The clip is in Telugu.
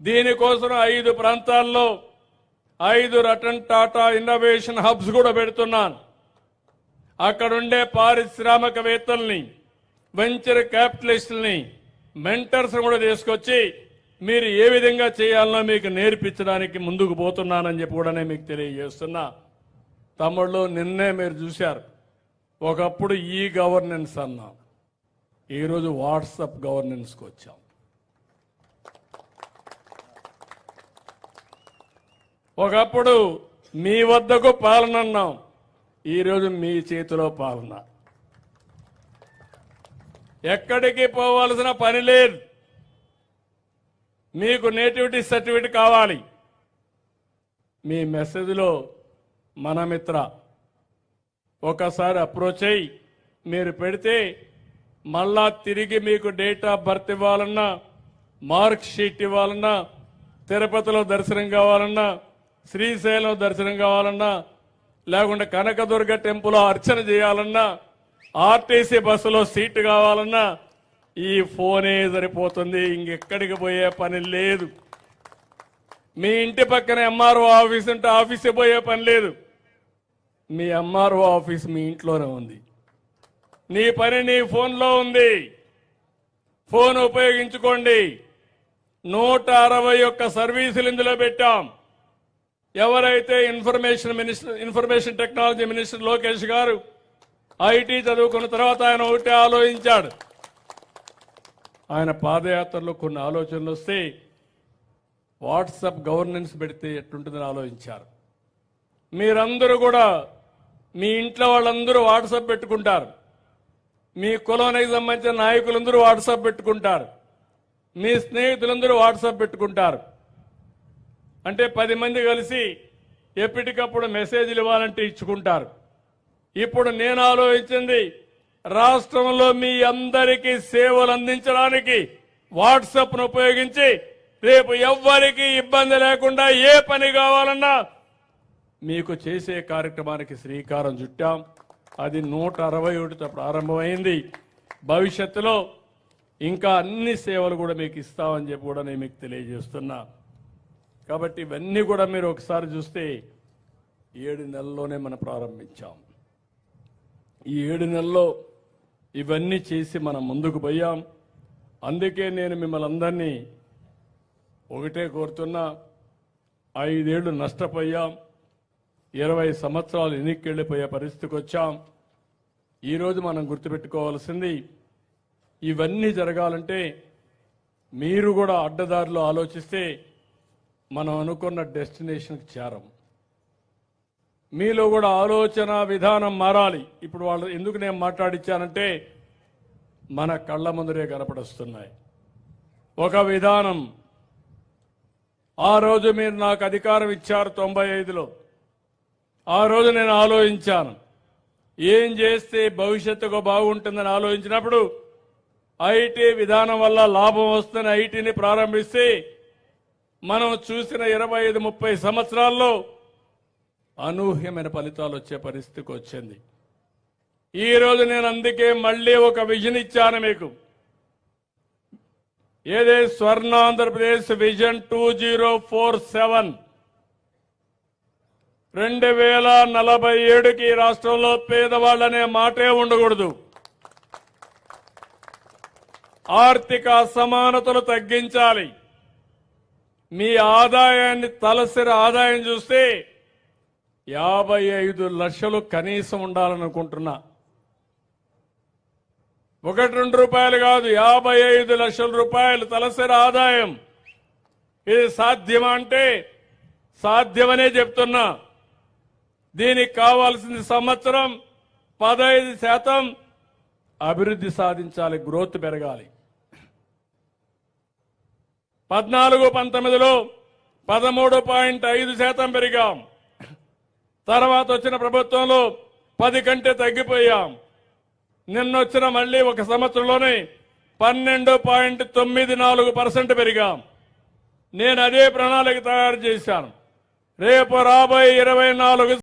దీనికోసం 5 ప్రాంతాల్లో 5 రతన్ టాటా ఇన్నోవేషన్ హబ్స్ కూడా పెడుతున్నాను. అక్కడుండే పారిశ్రామికవేత్తల్ని, వెంచర్ క్యాపిటలిస్టుల్ని, మెంటర్స్ కూడా తీసుకొచ్చి మీరు ఏ విధంగా చేయాలనో మీకు నేర్పించడానికి ముందుకు పోతున్నానని చెప్పి కూడా నేను మీకు తెలియజేస్తున్నా. తమ్ముళ్ళు, నిన్నే మీరు చూశారు, ఒకప్పుడు ఈ గవర్నెన్స్ అన్నాం, ఈరోజు వాట్సాప్ గవర్నెన్స్కి వచ్చాం. ఒకప్పుడు మీ వద్దకు పాలన అన్నాం, ఈరోజు మీ చేతిలో పాలన. ఎక్కడికి పోవాల్సిన పని లేదు. మీకు నేటివిటీ సర్టిఫికేట్ కావాలి, మీ మెసేజ్లో మన మిత్ర ఒకసారి అప్రోచ్ అయ్యి మీరు పెడితే మళ్ళా తిరిగి మీకు డేట్ ఆఫ్ బర్త్ ఇవ్వాలన్నా, మార్క్ షీట్ ఇవ్వాలన్నా, తిరుపతిలో దర్శనం కావాలన్నా, శ్రీశైలం దర్శనం కావాలన్నా, లేకుంటే కనకదుర్గ టెంపుల్ అర్చన చేయాలన్నా, ఆర్టీసీ బస్సులో సీటు కావాలన్నా ఈ ఫోనే సరిపోతుంది. ఇంకెక్కడికి పోయే పని లేదు. మీ ఇంటి పక్కన ఎంఆర్ఓ ఆఫీస్ ఉంటే ఆఫీస్కి పోయే పని లేదు. మీ ఎంఆర్ఓ ఆఫీస్ మీ ఇంట్లోనే ఉంది. నీ పని నీ ఫోన్లో ఉంది. ఫోన్ ఉపయోగించుకోండి. 161 సర్వీసులు ఇందులో పెట్టాం. ఎవరైతే ఇన్ఫర్మేషన్ టెక్నాలజీ మినిస్టర్ లోకేష్ గారు ఐటీ చదువుకున్న తర్వాత ఆయన ఒకటే ఆలోచించాడు. ఆయన పాదయాత్రలో కొన్ని ఆలోచనలు వస్తే వాట్సాప్ గవర్నెన్స్ పెడితే ఎట్లుంటుందని ఆలోచించారు. మీరందరూ కూడా మీ ఇంట్లో వాళ్ళందరూ వాట్సాప్ పెట్టుకుంటారు. మీ కులానికి సంబంధించిన నాయకులందరూ వాట్సాప్ పెట్టుకుంటారు. మీ స్నేహితులందరూ వాట్సాప్ పెట్టుకుంటారు. అంటే 10 మంది కలిసి ఎప్పటికప్పుడు మెసేజ్లు ఇవ్వాలంటే ఇచ్చుకుంటారు. ఇప్పుడు నేను ఆలోచించింది, రాష్ట్రంలో మీ అందరికీ సేవలు అందించడానికి వాట్సాప్ను ఉపయోగించి రేపు ఎవ్వరికీ ఇబ్బంది లేకుండా ఏ పని కావాలన్నా మీకు చేసే కార్యక్రమానికి శ్రీకారం చుట్టాం. అది 161తో ప్రారంభమైంది. భవిష్యత్తులో ఇంకా అన్ని సేవలు కూడా మీకు ఇస్తామని చెప్పి కూడా నేను మీకు తెలియజేస్తున్నా. కాబట్టి ఇవన్నీ కూడా మీరు ఒకసారి చూస్తే 7 నెలల్లోనే మనం ప్రారంభించాం. ఈ 7 నెలల్లో ఇవన్నీ చేసి మనం ముందుకు పోయాం. అందుకే నేను మిమ్మల్ని అందరినీ ఒకటే కోరుతున్నా, 5 ఏళ్లు నష్టపోయాం, 20 సంవత్సరాలు ఎన్నికెళ్ళిపోయే పరిస్థితికి వచ్చాం. ఈరోజు మనం గుర్తుపెట్టుకోవాల్సింది, ఇవన్నీ జరగాలంటే మీరు కూడా అడ్డదారిలో ఆలోచిస్తే మనం అనుకున్న డెస్టినేషన్కి చేరం. మీలో కూడా ఆలోచన విధానం మారాలి. ఇప్పుడు వాళ్ళు ఎందుకు నేను మాట్లాడించానంటే మన కళ్ళ ముందరే కనపడొస్తున్నాయి. ఒక విధానం, ఆ రోజు మీరు నాకు అధికారం ఇచ్చారు 95లో. ఆ రోజు నేను ఆలోచించాను, ఏం చేస్తే భవిష్యత్తుకు బాగుంటుందని ఆలోచించినప్పుడు ఐటీ విధానం వల్ల లాభం వస్తుందని ఐటీని ప్రారంభిస్తే మనం చూసిన 25-30 సంవత్సరాల్లో అనూహ్యమైన ఫలితాలు వచ్చే పరిస్థితికి వచ్చింది. ఈరోజు నేను అందుకే మళ్ళీ ఒక విజన్ ఇచ్చాను మీకు. ఏదే స్వర్ణాంధ్రప్రదేశ్ విజన్ 2047, 2047కి రాష్ట్రంలో పేదవాళ్ళనే మాటే ఉండకూడదు. ఆర్థిక అసమానతలు తగ్గించాలి. మీ ఆదాయాన్ని, తలసరి ఆదాయం చూస్తే 55 లక్షలు కనీసం ఉండాలనుకుంటున్నా. 1-2 రూపాయలు కాదు, 55 లక్షల రూపాయలు తలసరి ఆదాయం. ఇది సాధ్యమా అంటే సాధ్యమనే చెప్తున్నా. దీనికి కావాల్సింది సంవత్సరం 15% అభివృద్ధి సాధించాలి, గ్రోత్ పెరగాలి. 14-19లో 13.5% పెరిగాం. తర్వాత వచ్చిన ప్రభుత్వంలో 10 కంటే తగ్గిపోయాం. నిన్నొచ్చిన మళ్ళీ ఒక సంవత్సరంలోనే 12.94% పెరిగాం. నేను అదే ప్రణాళిక తయారు చేశాను. రేపు రాబోయే 24